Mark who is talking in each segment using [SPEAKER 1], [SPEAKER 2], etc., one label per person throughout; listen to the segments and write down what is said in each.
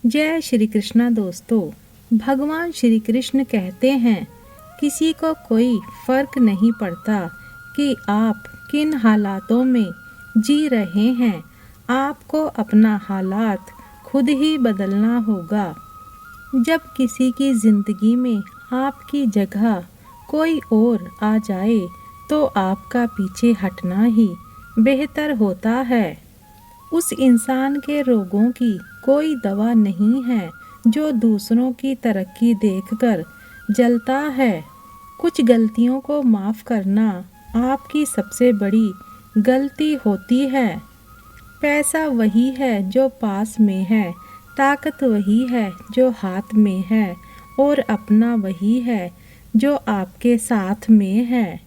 [SPEAKER 1] जय श्री कृष्णा दोस्तों। भगवान श्री कृष्ण कहते हैं किसी को कोई फर्क नहीं पड़ता कि आप किन हालातों में जी रहे हैं, आपको अपना हालात खुद ही बदलना होगा। जब किसी की ज़िंदगी में आपकी जगह कोई और आ जाए तो आपका पीछे हटना ही बेहतर होता है। उस इंसान के रोगों की कोई दवा नहीं है जो दूसरों की तरक्की देखकर जलता है। कुछ गलतियों को माफ़ करना आपकी सबसे बड़ी गलती होती है। पैसा वही है जो पास में है, ताकत वही है जो हाथ में है, और अपना वही है जो आपके साथ में है।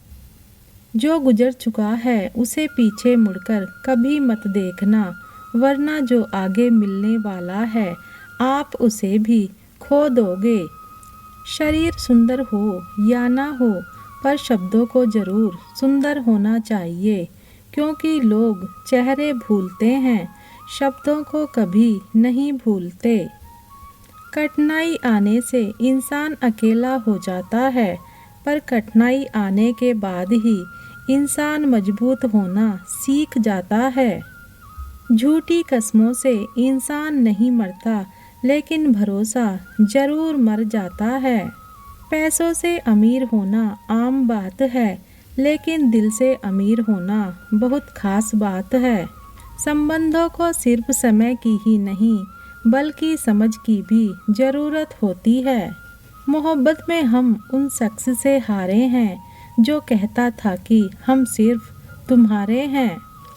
[SPEAKER 1] जो गुजर चुका है उसे पीछे मुड़कर कभी मत देखना, वरना जो आगे मिलने वाला है आप उसे भी खो दोगे। शरीर सुंदर हो या ना हो, पर शब्दों को जरूर सुंदर होना चाहिए, क्योंकि लोग चेहरे भूलते हैं, शब्दों को कभी नहीं भूलते। कठिनाई आने से इंसान अकेला हो जाता है, पर कठिनाई आने के बाद ही इंसान मजबूत होना सीख जाता है। झूठी कस्मों से इंसान नहीं मरता, लेकिन भरोसा जरूर मर जाता है। पैसों से अमीर होना आम बात है, लेकिन दिल से अमीर होना बहुत खास बात है। संबंधों को सिर्फ समय की ही नहीं बल्कि समझ की भी ज़रूरत होती है। मोहब्बत में हम उन शख्स से हारे हैं जो कहता था कि हम सिर्फ तुम्हारे हैं।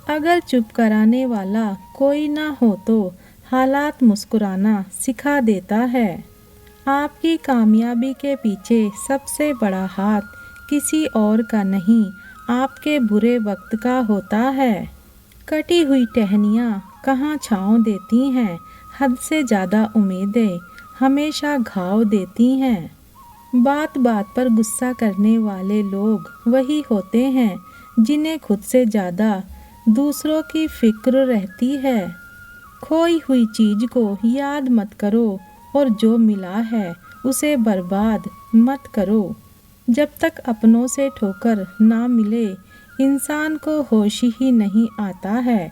[SPEAKER 1] अगर चुप कराने वाला कोई ना हो तो हालात मुस्कुराना सिखा देता है। आपकी कामयाबी के पीछे सबसे बड़ा हाथ किसी और का नहीं, आपके बुरे वक्त का होता है। कटी हुई टहनियाँ कहाँ छाँव देती हैं, हद से ज़्यादा उम्मीदें हमेशा घाव देती हैं। बात बात पर गुस्सा करने वाले लोग वही होते हैं जिन्हें खुद से ज़्यादा दूसरों की फिक्र रहती है। खोई हुई चीज़ को याद मत करो, और जो मिला है उसे बर्बाद मत करो। जब तक अपनों से ठोकर ना मिले इंसान को होश ही नहीं आता है।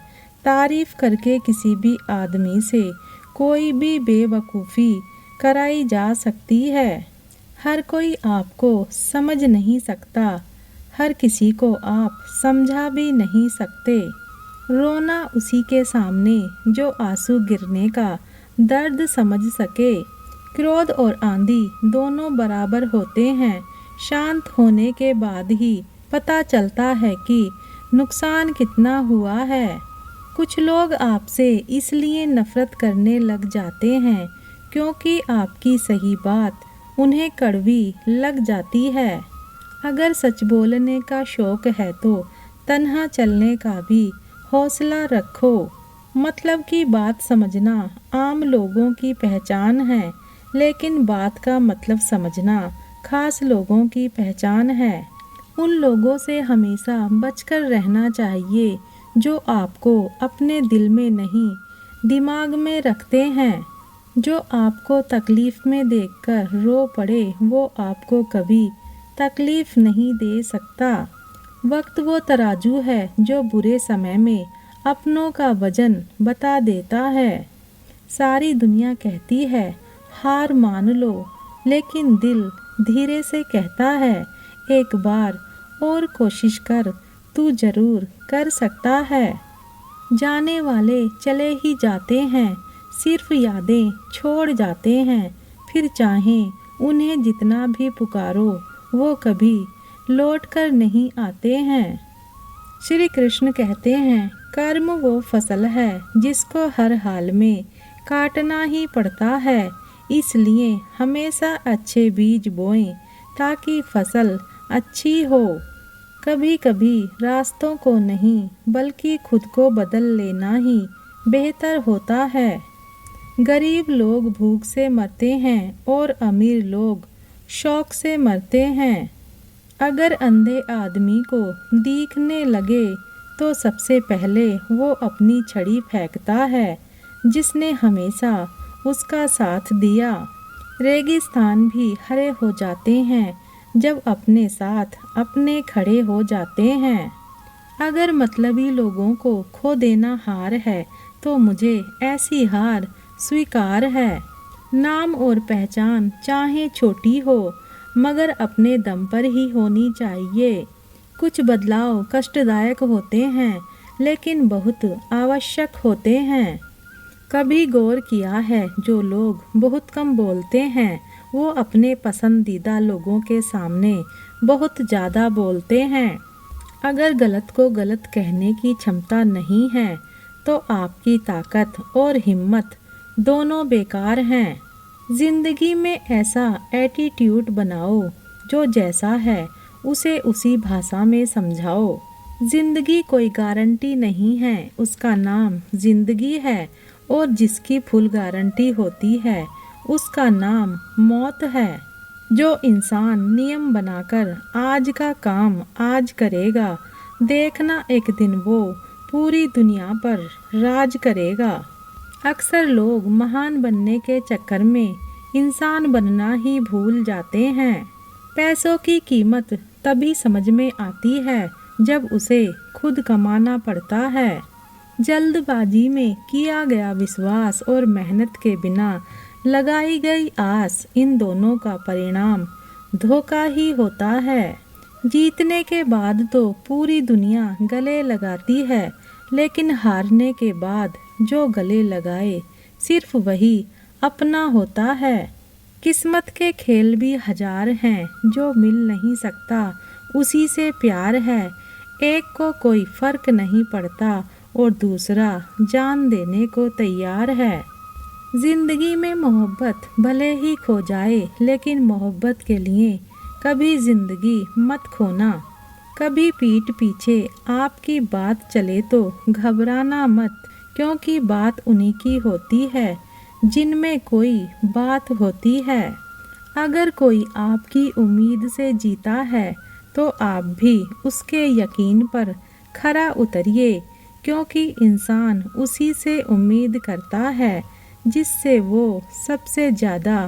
[SPEAKER 1] तारीफ करके किसी भी आदमी से कोई भी बेवकूफ़ी कराई जा सकती है। हर कोई आपको समझ नहीं सकता, हर किसी को आप समझा भी नहीं सकते। रोना उसी के सामने जो आंसू गिरने का दर्द समझ सके। क्रोध और आंधी दोनों बराबर होते हैं, शांत होने के बाद ही पता चलता है कि नुकसान कितना हुआ है। कुछ लोग आपसे इसलिए नफरत करने लग जाते हैं क्योंकि आपकी सही बात उन्हें कड़वी लग जाती है। अगर सच बोलने का शौक है तो तन्हा चलने का भी हौसला रखो। मतलब की बात समझना आम लोगों की पहचान है, लेकिन बात का मतलब समझना खास लोगों की पहचान है। उन लोगों से हमेशा बचकर रहना चाहिए जो आपको अपने दिल में नहीं दिमाग में रखते हैं। जो आपको तकलीफ़ में देखकर रो पड़े वो आपको कभी तकलीफ़ नहीं दे सकता। वक्त वो तराजू है जो बुरे समय में अपनों का वजन बता देता है। सारी दुनिया कहती है हार मान लो, लेकिन दिल धीरे से कहता है एक बार और कोशिश कर, तू ज़रूर कर सकता है। जाने वाले चले ही जाते हैं, सिर्फ यादें छोड़ जाते हैं। फिर चाहें उन्हें जितना भी पुकारो वो कभी लौट कर नहीं आते हैं। श्री कृष्ण कहते हैं कर्म वो फसल है जिसको हर हाल में काटना ही पड़ता है। इसलिए हमेशा अच्छे बीज बोएं ताकि फसल अच्छी हो। कभी कभी रास्तों को नहीं बल्कि खुद को बदल लेना ही बेहतर होता है। गरीब लोग भूख से मरते हैं और अमीर लोग शौक से मरते हैं। अगर अंधे आदमी को दिखने लगे तो सबसे पहले वो अपनी छड़ी फेंकता है। जिसने हमेशा उसका साथ दिया। रेगिस्तान भी हरे हो जाते हैं जब अपने साथ अपने खड़े हो जाते हैं। अगर मतलबी लोगों को खो देना हार है तो मुझे ऐसी हार स्वीकार है। नाम और पहचान चाहे छोटी हो मगर अपने दम पर ही होनी चाहिए। कुछ बदलाव कष्टदायक होते हैं लेकिन बहुत आवश्यक होते हैं। कभी गौर किया है जो लोग बहुत कम बोलते हैं वो अपने पसंदीदा लोगों के सामने बहुत ज़्यादा बोलते हैं। अगर गलत को गलत कहने की क्षमता नहीं है तो आपकी ताकत और हिम्मत दोनों बेकार हैं। जिंदगी में ऐसा एटीट्यूड बनाओ जो जैसा है उसे उसी भाषा में समझाओ। जिंदगी कोई गारंटी नहीं है, उसका नाम जिंदगी है और जिसकी फुल गारंटी होती है उसका नाम मौत है। जो इंसान नियम बनाकर आज का काम आज करेगा, देखना एक दिन वो पूरी दुनिया पर राज करेगा। अक्सर लोग महान बनने के चक्कर में इंसान बनना ही भूल जाते हैं। पैसों की कीमत तभी समझ में आती है जब उसे खुद कमाना पड़ता है। जल्दबाजी में किया गया विश्वास और मेहनत के बिना लगाई गई आस, इन दोनों का परिणाम धोखा ही होता है। जीतने के बाद तो पूरी दुनिया गले लगाती है लेकिन हारने के बाद जो गले लगाए सिर्फ वही अपना होता है। किस्मत के खेल भी हजार हैं, जो मिल नहीं सकता उसी से प्यार है। एक को कोई फर्क नहीं पड़ता और दूसरा जान देने को तैयार है। जिंदगी में मोहब्बत भले ही खो जाए लेकिन मोहब्बत के लिए कभी जिंदगी मत खोना। कभी पीठ पीछे आपकी बात चले तो घबराना मत, क्योंकि बात उन्हीं की होती है जिनमें कोई बात होती है। अगर कोई आपकी उम्मीद से जीता है तो आप भी उसके यकीन पर खरा उतरिए, क्योंकि इंसान उसी से उम्मीद करता है जिससे वो सबसे ज़्यादा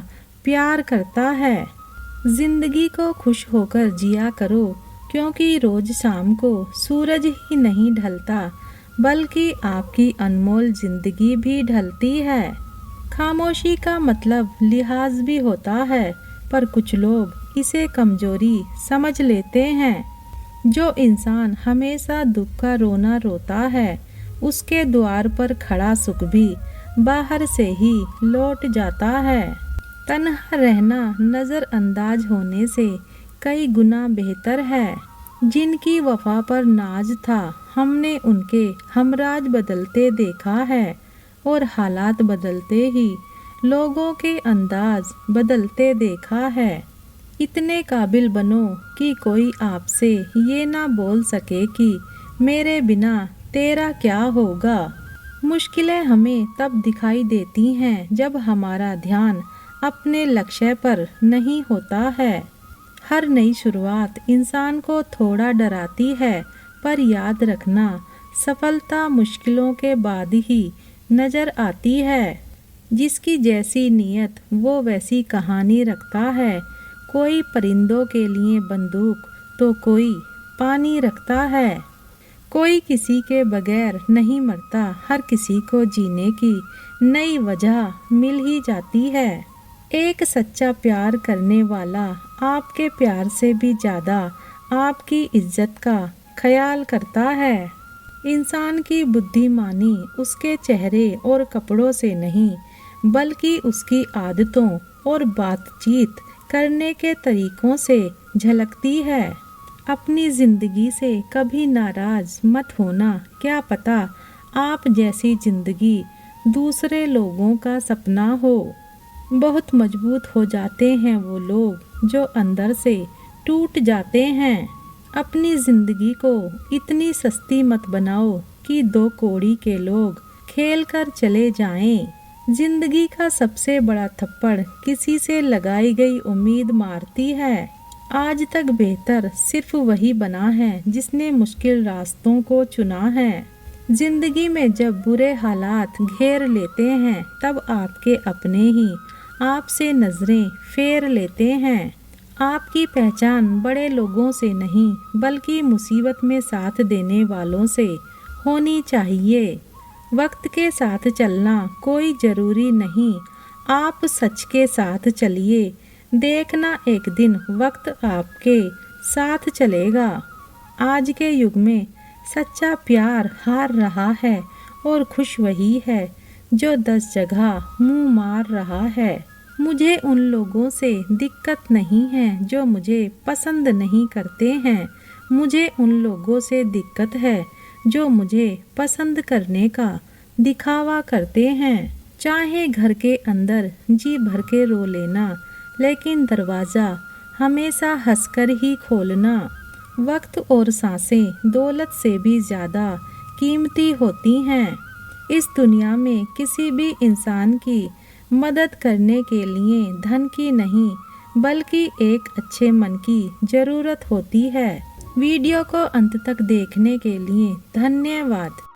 [SPEAKER 1] प्यार करता है। जिंदगी को खुश होकर जिया करो, क्योंकि रोज शाम को सूरज ही नहीं ढलता बल्कि आपकी अनमोल जिंदगी भी ढलती है। खामोशी का मतलब लिहाज भी होता है, पर कुछ लोग इसे कमजोरी समझ लेते हैं। जो इंसान हमेशा दुख का रोना रोता है उसके द्वार पर खड़ा सुख भी बाहर से ही लौट जाता है। तन्हा रहना नज़रअंदाज होने से कई गुना बेहतर है। जिनकी वफा पर नाज था हमने उनके हमराज बदलते देखा है, और हालात बदलते ही लोगों के अंदाज बदलते देखा है। इतने काबिल बनो कि कोई आपसे ये ना बोल सके कि मेरे बिना तेरा क्या होगा। मुश्किलें हमें तब दिखाई देती हैं जब हमारा ध्यान अपने लक्ष्य पर नहीं होता है। हर नई शुरुआत इंसान को थोड़ा डराती है, पर याद रखना सफलता मुश्किलों के बाद ही नज़र आती है। जिसकी जैसी नीयत वो वैसी कहानी रखता है। कोई परिंदों के लिए बंदूक तो कोई पानी रखता है। कोई किसी के बगैर नहीं मरता, हर किसी को जीने की नई वजह मिल ही जाती है। एक सच्चा प्यार करने वाला आपके प्यार से भी ज़्यादा आपकी इज्जत का ख्याल करता है। इंसान की बुद्धिमानी उसके चेहरे और कपड़ों से नहीं, बल्कि उसकी आदतों और बातचीत करने के तरीकों से झलकती है। अपनी ज़िंदगी से कभी नाराज़ मत होना, क्या पता आप जैसी ज़िंदगी दूसरे लोगों का सपना हो। बहुत मजबूत हो जाते हैं वो लोग जो अंदर से टूट जाते हैं। अपनी ज़िंदगी को इतनी सस्ती मत बनाओ कि दो कौड़ी के लोग खेल कर चले जाएं। जिंदगी का सबसे बड़ा थप्पड़ किसी से लगाई गई उम्मीद मारती है। आज तक बेहतर सिर्फ वही बना है जिसने मुश्किल रास्तों को चुना है। जिंदगी में जब बुरे हालात घेर लेते हैं तब आपके अपने ही आपसे नजरें फेर लेते हैं। आपकी पहचान बड़े लोगों से नहीं बल्कि मुसीबत में साथ देने वालों से होनी चाहिए। वक्त के साथ चलना कोई ज़रूरी नहीं, आप सच के साथ चलिए, देखना एक दिन वक्त आपके साथ चलेगा। आज के युग में सच्चा प्यार हार रहा है और खुश वही है जो 10 जगह मुंह मार रहा है। मुझे उन लोगों से दिक्कत नहीं है जो मुझे पसंद नहीं करते हैं, मुझे उन लोगों से दिक्कत है जो मुझे पसंद करने का दिखावा करते हैं। चाहे घर के अंदर जी भर के रो लेना, लेकिन दरवाज़ा हमेशा हंसकर ही खोलना। वक्त और सांसें दौलत से भी ज़्यादा कीमती होती हैं। इस दुनिया में किसी भी इंसान की मदद करने के लिए धन की नहीं बल्कि एक अच्छे मन की ज़रूरत होती है। वीडियो को अंत तक देखने के लिए धन्यवाद।